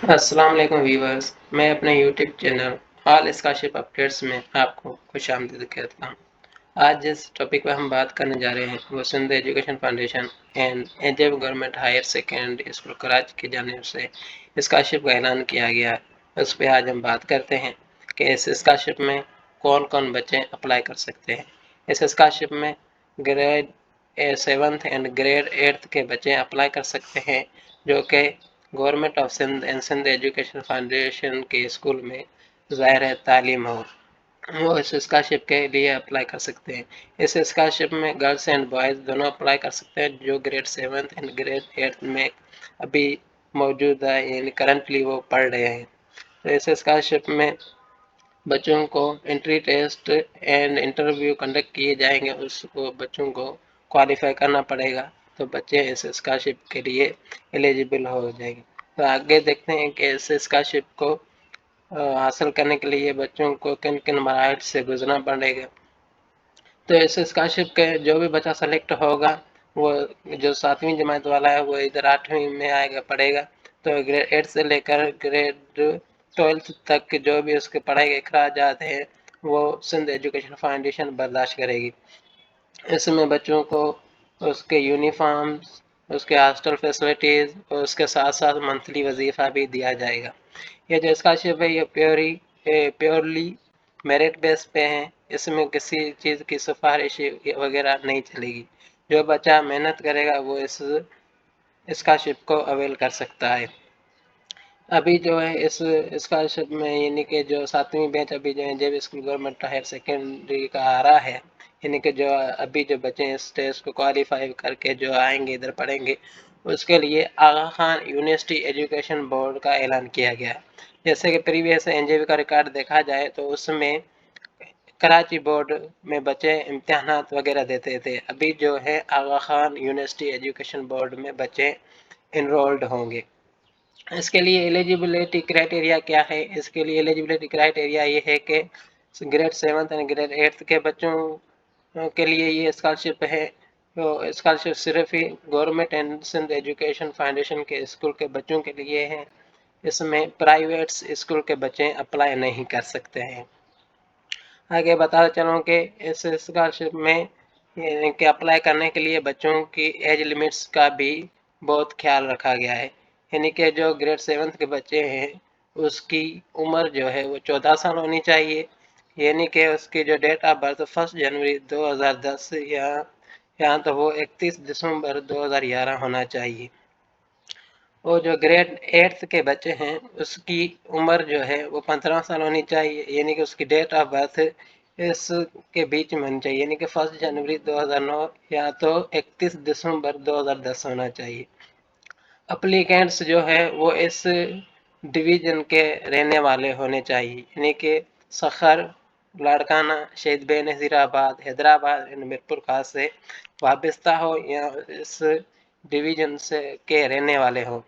السلام علیکم ویورز، میں اپنے یوٹیوب چینل آل اسکالرشپ اپڈیٹس میں آپ کو خوش آمدید کہتا ہوں۔ آج جس ٹاپک پہ ہم بات کرنے جا رہے ہیں وہ سندھ ایجوکیشن فاؤنڈیشن اینڈ ایجب government higher secondary school Karachi کی جانب سے اسکالرشپ کا اعلان کیا گیا۔ اس پہ آج ہم بات کرتے ہیں کہ اس اسکالرشپ میں کون کون بچے اپلائی کر سکتے ہیں۔ اس اسکالرشپ میں گریڈ 7 اینڈ گریڈ 8 کے بچے اپلائی کر سکتے ہیں جو کہ government of Sindh and Sindh education foundation کے اسکول میں ظاہر تعلیم ہو، وہ اس اسکالرشپ کے لیے اپلائی کر سکتے ہیں۔ اس اسکالرشپ میں گرلس اینڈ بوائز دونوں اپلائی کر سکتے ہیں جو گریڈ 7 اینڈ گریڈ 8 میں ابھی موجود ہے، یعنی کرنٹلی وہ پڑھ رہے ہیں۔ تو اس اسکالرشپ میں بچوں کو entry test and interview conduct کیے جائیں گے، اس کو بچوں کو کوالیفائی کرنا پڑے گا تو بچے اس اسکالرشپ کے لیے ایلیجیبل ہو جائیں گے۔ تو آگے دیکھتے ہیں کہ اس اسکالرشپ کو حاصل کرنے کے لیے بچوں کو کن کن مراحل سے گزرنا پڑے گا۔ تو اس اسکالرشپ کے جو بھی بچہ سلیکٹ ہوگا، وہ جو 7ویں جماعت والا ہے وہ ادھر 8ویں میں آئے گا پڑھے گا، تو گریڈ 8 سے لے کر گریڈ 12 تک جو بھی اس کے پڑھائی کے اخراجات ہیں وہ سندھ ایجوکیشن فاؤنڈیشن برداشت کرے گی۔ اس میں بچوں کو اس کے یونیفارمز، اس کے ہاسٹل فیسلٹیز اور اس کے ساتھ ساتھ منتھلی وظیفہ بھی دیا جائے گا۔ یہ جو اسکالرشپ ہے یہ پیورلی میرٹ بیس پہ ہیں، اس میں کسی چیز کی سفارش وغیرہ نہیں چلے گی۔ جو بچہ محنت کرے گا وہ اس اسکالرشپ کو اویل کر سکتا ہے۔ ابھی جو ہے اس اسکالرشپ میں یعنی کہ جو 7ویں بیچ ابھی جو ہے جے وی اسکول گورنمنٹ ہائر سیکنڈری کا آ رہا ہے، یعنی کہ جو ابھی جو بچے اس ٹیسٹ کو کوالیفائی کر کے جو آئیں گے ادھر پڑھیں گے، اس کے لیے آغا خان یونیورسٹی ایجوکیشن بورڈ کا اعلان کیا گیا۔ جیسے کہ پریویس این جے وی کا ریکارڈ دیکھا جائے تو اس میں کراچی بورڈ میں بچے امتحانات وغیرہ دیتے تھے، ابھی جو ہے آغا خان یونیورسٹی ایجوکیشن بورڈ میں بچے انرولڈ ہوں گے۔ اس کے لیے ایلیجیبلٹی کرائٹیریا کیا ہے؟ اس کے لیے ایلیجیبلٹی کرائٹیریا یہ ہے کہ گریڈ 7 اور گریڈ 8 کے بچوں کے لیے یہ اسکالرشپ ہے۔ تو اسکالرشپ صرف ہی government and Sindh education foundation کے اسکول کے بچوں کے لیے ہے، اس میں پرائیویٹ اسکول کے بچے اپلائی نہیں کر سکتے ہیں۔ آگے بتا چلوں کہ اس اسکالرشپ میں کہ اپلائی کرنے کے لیے بچوں کی ایج لیمٹس کا بھی بہت خیال رکھا گیا ہے، یعنی کہ جو گریڈ 7 کے بچے ہیں اس کی عمر جو ہے وہ 14 سال ہونی چاہیے، یعنی کہ اس کی جو ڈیٹ آف برتھ 1 جنوری 2010 یا تو وہ 31 دسمبر 2011 ہونا چاہیے۔ اور جو گریڈ 8 کے بچے ہیں اس کی عمر جو ہے وہ 15 سال ہونی چاہیے، یعنی کہ اس کی ڈیٹ آف برتھ اس کے بیچ میں ہونی چاہیے، یعنی کہ 1 جنوری 2009 یا تو 31 دسمبر 2010 ہونا چاہیے۔ اپلیکینٹس جو ہے وہ اس ڈویژن کے رہنے والے ہونے چاہیے، یعنی کہ سخر، لاڑکانہ، شہید بے نظیر آباد، حیدرآباد میرپور خاص سے وابستہ ہو یا اس ڈویژن سے کے رہنے والے ہوں۔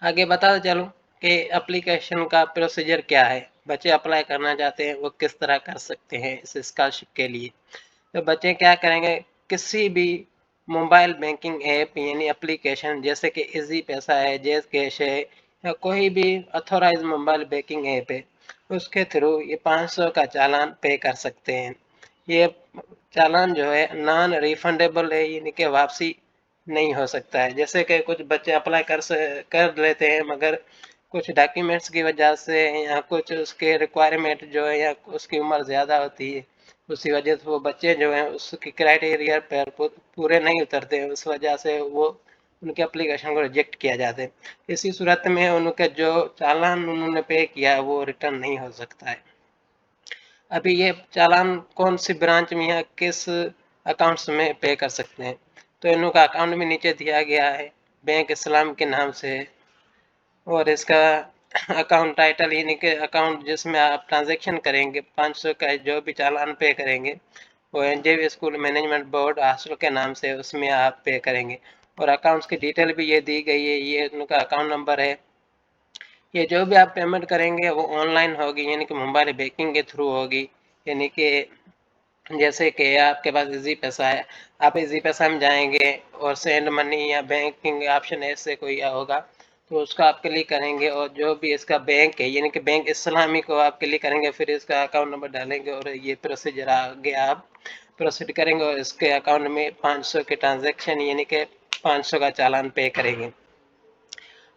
آگے بتا چلوں کہ اپلیکیشن کا پروسیجر کیا ہے، بچے اپلائی کرنا چاہتے ہیں وہ کس طرح کر سکتے ہیں اس اسکالرشپ کے لیے۔ تو بچے کیا کریں گے، کسی بھی موبائل بینکنگ ایپ یعنی اپلیکیشن جیسے کہ ایزی پیسہ ہے، جیز کیش ہے یا کوئی بھی اتھورائز موبائل بینکنگ ایپ ہے، اس کے تھرو یہ 500 کا چالان پے کر سکتے ہیں۔ یہ چالان جو ہے نان ریفنڈیبل ہے، یعنی کہ واپسی نہیں ہو سکتا ہے۔ جیسے کہ کچھ بچے اپلائی کر لیتے ہیں مگر کچھ ڈاکیومنٹس کی وجہ سے یا کچھ اس کے ریکوائرمنٹ جو ہے یا اس کی عمر زیادہ ہوتی ہے، اسی وجہ سے وہ بچے جو ہیں اس کی کرائٹیریا پر پورے نہیں اترتے ہیں، اس وجہ سے وہ ان کے اپلیکیشن کو ریجیکٹ کیا جاتا ہے۔ اسی صورت میں ان کا جو چالان انہوں نے پے کیا ہے وہ ریٹرن نہیں ہو سکتا ہے۔ ابھی یہ چالان کون سی برانچ میں یا کس اکاؤنٹس میں پے کر سکتے ہیں، تو ان کا اکاؤنٹ بھی نیچے دیا گیا ہے، بینک اسلام کے نام سے، اور اس کا اکاؤنٹ ٹائٹل یعنی کہ اکاؤنٹ جس میں آپ ٹرانزیکشن کریں گے 500 کا جو بھی چالان پے کریں گے وہ این جے وی اسکول مینجمنٹ بورڈ ہاسٹل کے نام سے اس میں آپ پے کریں گے، اور اکاؤنٹس کی ڈیٹیل بھی یہ دی گئی ہے، یہ ان کا اکاؤنٹ نمبر ہے۔ یہ جو بھی آپ پیمنٹ کریں گے وہ آن لائن ہوگی، یعنی کہ موبائل بینکنگ کے تھرو ہوگی، یعنی کہ جیسے کہ آپ کے پاس ایزی پیسہ ہے، آپ ایزی پیسہ میں جائیں گے اور سینڈ منی یا بینکنگ آپشن ایسے کوئی ہوگا تو اس کو آپ کلک کریں گے اور جو بھی اس کا بینک ہے یعنی کہ بینک اسلامی کو آپ کلک کریں گے، پھر اس کا اکاؤنٹ نمبر ڈالیں گے اور یہ پروسیجر آگے آپ پروسیڈ کریں گے اور اس کے اکاؤنٹ میں 500 کے ٹرانزیکشن یعنی کہ 500 کا چالان پے کریں گے۔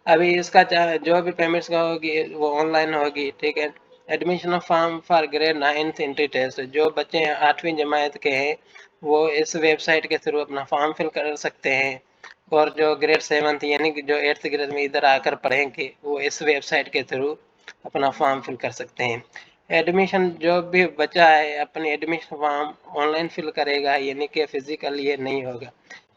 ابھی اس کا جو بھی پیمنٹس کا ہوگی وہ آن لائن ہوگی، ٹھیک ہے۔ Admission form for grade 9th entry test, جو بچے 8ویں جماعت کے ہیں وہ اس ویب سائٹ کے تھرو اپنا فارم فل کر سکتے ہیں، اور جو گریڈ 7 یعنی کہ جو 8th گریڈ میں ادھر آ کر پڑھیں گے وہ اس ویب سائٹ کے تھرو اپنا فارم فل کر سکتے ہیں۔ ایڈمیشن جو بھی بچہ ہے اپنی ایڈمیشن فارم آن لائن فل کرے گا، یعنی کہ فزیکل یہ نہیں ہوگا۔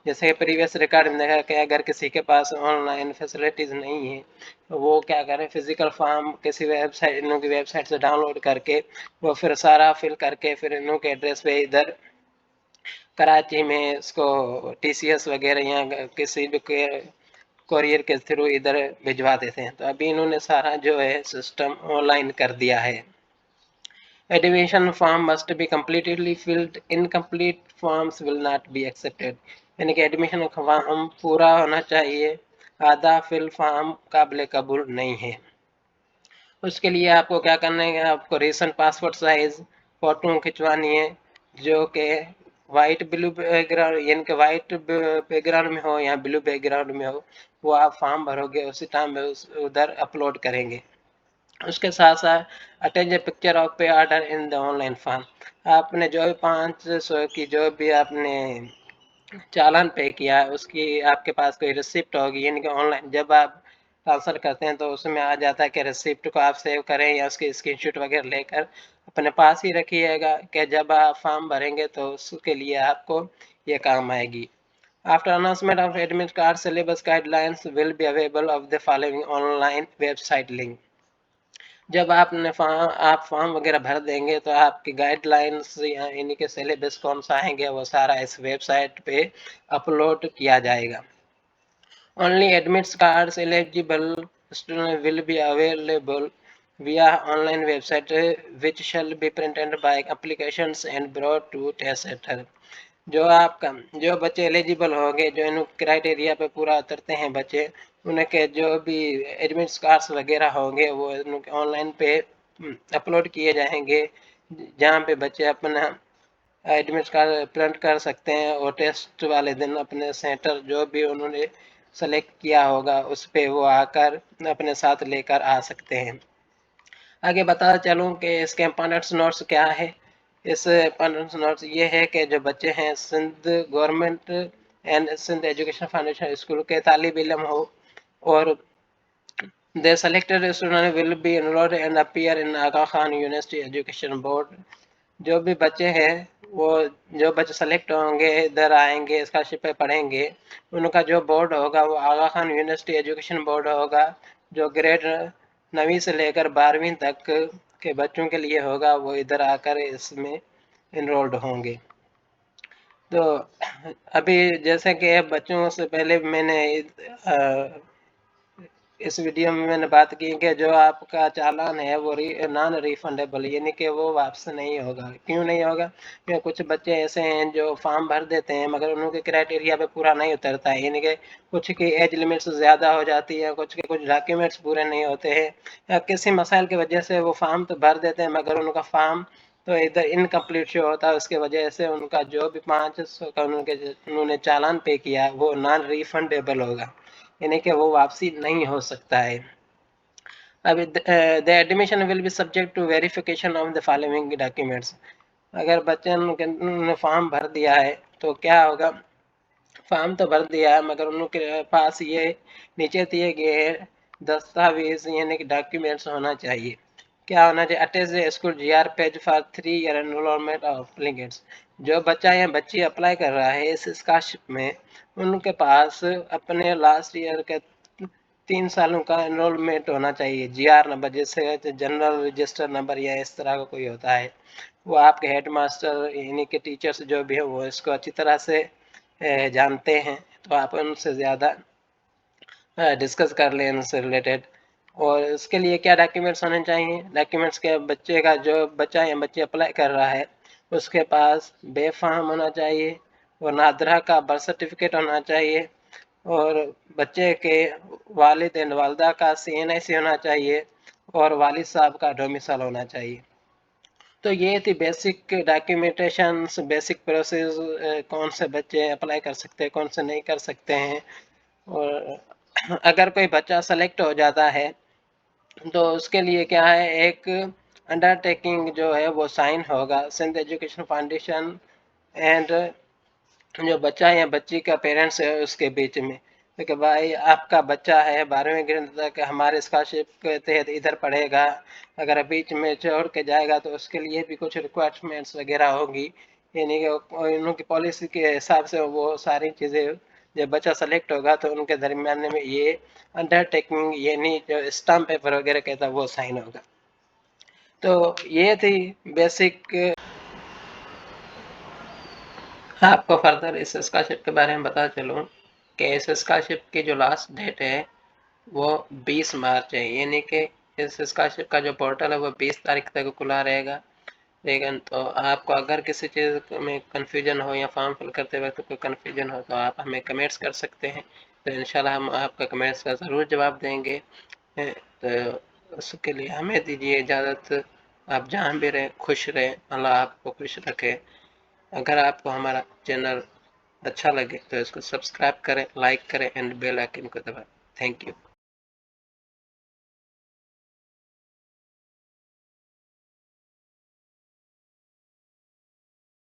جیسے کہ پریویس ریکارڈ میں دیکھا کہ اگر کسی کے پاس آن لائن فیسلٹیز نہیں ہیں تو وہ کیا کریں، فزیکل فارم کسی ویب سائٹ انہوں کی ویب سائٹ سے ڈاؤن لوڈ کر کے وہ پھر سارا فل کر کے پھر انہوں کے ایڈریس پہ ادھر کراچی میں اس کو TCS وغیرہ یا کسی بھی کوریئر کے تھرو ادھر بھجوا دیتے ہیں۔ تو ابھی انہوں نے سارا جو ہے سسٹم آن لائن کر دیا ہے۔ Admission form must be completely filled, incomplete forms will not be accepted, یعنی کہ ایڈمیشن فارم پورا ہونا چاہیے، آدھا فل فارم قابل قبول نہیں ہے۔ اس کے لیے آپ کو کیا کرنا ہے، آپ کو ریسنٹ پاسپورٹ سائز فوٹو کھنچوانی ہے جو کہ وائٹ بلو بیک گراؤنڈ یعنی کہ وائٹ بیک گراؤنڈ میں ہو یا بلو بیک گراؤنڈ میں ہو، وہ آپ فارم بھرو گے اسی ٹائم میں ادھر اپلوڈ کریں گے۔ اس کے ساتھ ساتھ attach a picture of pay order in the on line form, آپ نے جو بھی 500 کی جو بھی آپ نے چالان پے کیا ہے اس کی آپ کے پاس کوئی ریسیپٹ ہوگی، یعنی کہ آن لائن جب آپ ٹرانسفر کرتے ہیں تو اس میں آ جاتا ہے کہ ریسیپٹ کو آپ سیو کریں یا اس کی اسکرین شاٹ وغیرہ لے کر اپنے پاس ہی رکھیے گا کہ جب آپ فارم بھریں گے تو اس کے لیے آپ کو یہ کام آئے گی۔ After announcement of admit card syllabus guidelines will be available of the following online website link۔ جب آپ نے آپ فارم وغیرہ بھر دیں گے تو آپ کی گائیڈ لائنس یعنی کہ سلیبس کون سا آئیں گے وہ سارا اس ویب سائٹ پہ اپلوڈ کیا جائے گا۔ Only admits cards eligible students will be available via online website which shall be printed by applications and brought to test center۔ جو آپ کا جو بچے ایلیجیبل ہوں گے، جو ان کرائٹیریا پہ پورا اترتے ہیں بچے، انہیں کے جو بھی ایڈمٹس کارڈس وغیرہ ہوں گے وہ آن لائن پہ اپلوڈ کیے جائیں گے، جہاں پہ بچے اپنا ایڈمٹ کارڈ پرنٹ کر سکتے ہیں اور ٹیسٹ والے دن اپنے سینٹر جو بھی انہوں نے سلیکٹ کیا ہوگا اس پہ وہ آ کر اپنے ساتھ لے کر آ سکتے ہیں۔ آگے بتا چلوں کہ اس کے امپارٹنٹ نوٹس کیا ہے۔ اس امپارٹنٹ نوٹس یہ ہے کہ جو بچے ہیں Sindh government and Sindh education foundation school کے طالب علم ہو اور the selected student will be enrolled and appear in Aga Khan university education board. جو بھی بچے ہیں وہ جو بچے سلیکٹ ہوں گے ادھر آئیں گے اسکالرشپ پہ پڑھیں گے، ان کا جو بورڈ ہوگا وہ آغا خان یونیورسٹی ایجوکیشن بورڈ ہوگا، جو گریڈ 9ویں سے لے کر 12ویں تک کے بچوں کے لیے ہوگا، وہ ادھر آ کر اس میں انرولڈ ہوں گے۔ تو ابھی جیسے کہ بچوں سے پہلے میں نے اس ویڈیو میں نے بات کی کہ جو آپ کا چالان ہے وہ نان ریفنڈیبل یعنی کہ وہ واپس نہیں ہوگا۔ کیوں نہیں ہوگا؟ کیونکہ کچھ بچے ایسے ہیں جو فارم بھر دیتے ہیں مگر انہوں کے کرائٹیریا پہ پورا نہیں اترتا ہے، یعنی کہ کچھ کی ایج لمٹس زیادہ ہو جاتی ہے، کچھ کے کچھ ڈاکیومنٹس پورے نہیں ہوتے ہیں، یا کسی مسائل کی وجہ سے وہ فارم تو بھر دیتے ہیں مگر ان کا فارم تو ادھر انکمپلیٹ شو ہوتا ہے، اس کی وجہ سے ان کا جو بھی 500 کا انہوں نے چالان پے کیا وہ نان ریفنڈیبل ہوگا، یعنی کہ وہ واپسی نہیں ہو سکتا ہے۔ اب the admission will be subject to verification of the following documents۔ اگر بچے نے فارم بھر دیا ہے تو کیا ہوگا، فارم تو بھر دیا ہے مگر ان کے پاس یہ نیچے دیے گئے دستاویز یعنی کہ ڈاکیومنٹس ہونا چاہیے۔ کیا ہونا چاہیے؟ Attach school GR page for 3 year enrollment of applicants۔ جو بچہ یا بچی اپلائی کر رہا ہے اس اسکالرشپ میں ان کے پاس اپنے لاسٹ ایئر کے 3 سالوں کا انرولمنٹ ہونا چاہیے، GR نمبر جیسے جنرل رجسٹر نمبر یا اس طرح کا کوئی ہوتا ہے، وہ آپ کے ہیڈ ماسٹر یعنی کہ ٹیچرز جو بھی ہیں وہ اس کو اچھی طرح سے جانتے ہیں، تو آپ ان سے زیادہ ڈسکس کر لیں ان سے ریلیٹڈ۔ اور اس کے لیے کیا ڈاکیومنٹس ہونے چاہیے؟ ڈاکیومنٹس کے بچے کا جو بچہ یا بچی اپلائی کر رہا ہے اس کے پاس بے فارم ہونا چاہیے اور نادرا کا برتھ سرٹیفکیٹ ہونا چاہیے اور بچے کے والدین والدہ کا CNIC ہونا چاہیے اور والد صاحب کا ڈومیسائل ہونا چاہیے۔ تو یہ تھی بیسک ڈاکیومنٹیشنس، بیسک پروسیس، کون سے بچے اپلائی کر سکتے ہیں، کون سے نہیں کر سکتے ہیں۔ اور اگر کوئی بچہ سلیکٹ ہو جاتا ہے تو اس کے لیے کیا ہے، ایک انڈر ٹیکنگ جو ہے وہ سائن ہوگا سندھ ایجوکیشن فاؤنڈیشن اینڈ جو بچہ یا بچی کا پیرنٹس ہے اس کے بیچ میں، کہ بھائی آپ کا بچہ ہے 12ویں گریڈ تک ہمارے اسکالرشپ کے تحت ادھر پڑھے گا، اگر بیچ میں چھوڑ کے جائے گا تو اس کے لیے بھی کچھ ریکوائرمنٹس وغیرہ ہوگی، یعنی کہ ان کی پالیسی کے حساب سے وہ ساری چیزیں جب بچہ سلیکٹ ہوگا تو ان کے درمیان میں یہ انڈر ٹیکنگ یعنی جو اسٹامپ پیپر وغیرہ کہتا ہے وہ سائن ہوگا۔ تو یہ تھی بیسک۔ آپ کو فردر اس اسکالرشپ کے بارے میں بتا چلوں کہ اس اسکالرشپ کی جو لاسٹ ڈیٹ ہے وہ 20 مارچ ہے، یعنی کہ اس اسکالرشپ کا جو پورٹل ہے وہ 20 تاریخ تک کھلا رہے گا۔ لیکن تو آپ کو اگر کسی چیز میں کنفیوژن ہو یا فارم فل کرتے وقت کوئی کنفیوژن ہو تو آپ ہمیں کمنٹس کر سکتے ہیں، تو انشاءاللہ ہم آپ کا کمنٹس کا ضرور جواب دیں گے۔ تو اس کے لیے ہمیں دیجیے اجازت، آپ جہاں بھی رہیں خوش رہیں، اللہ آپ کو خوش رکھے۔ اگر آپ کو ہمارا چینل اچھا لگے تو اس کو سبسکرائب کریں، لائک کریں اینڈ بیل آئکن کو دبائیں۔ Thank you.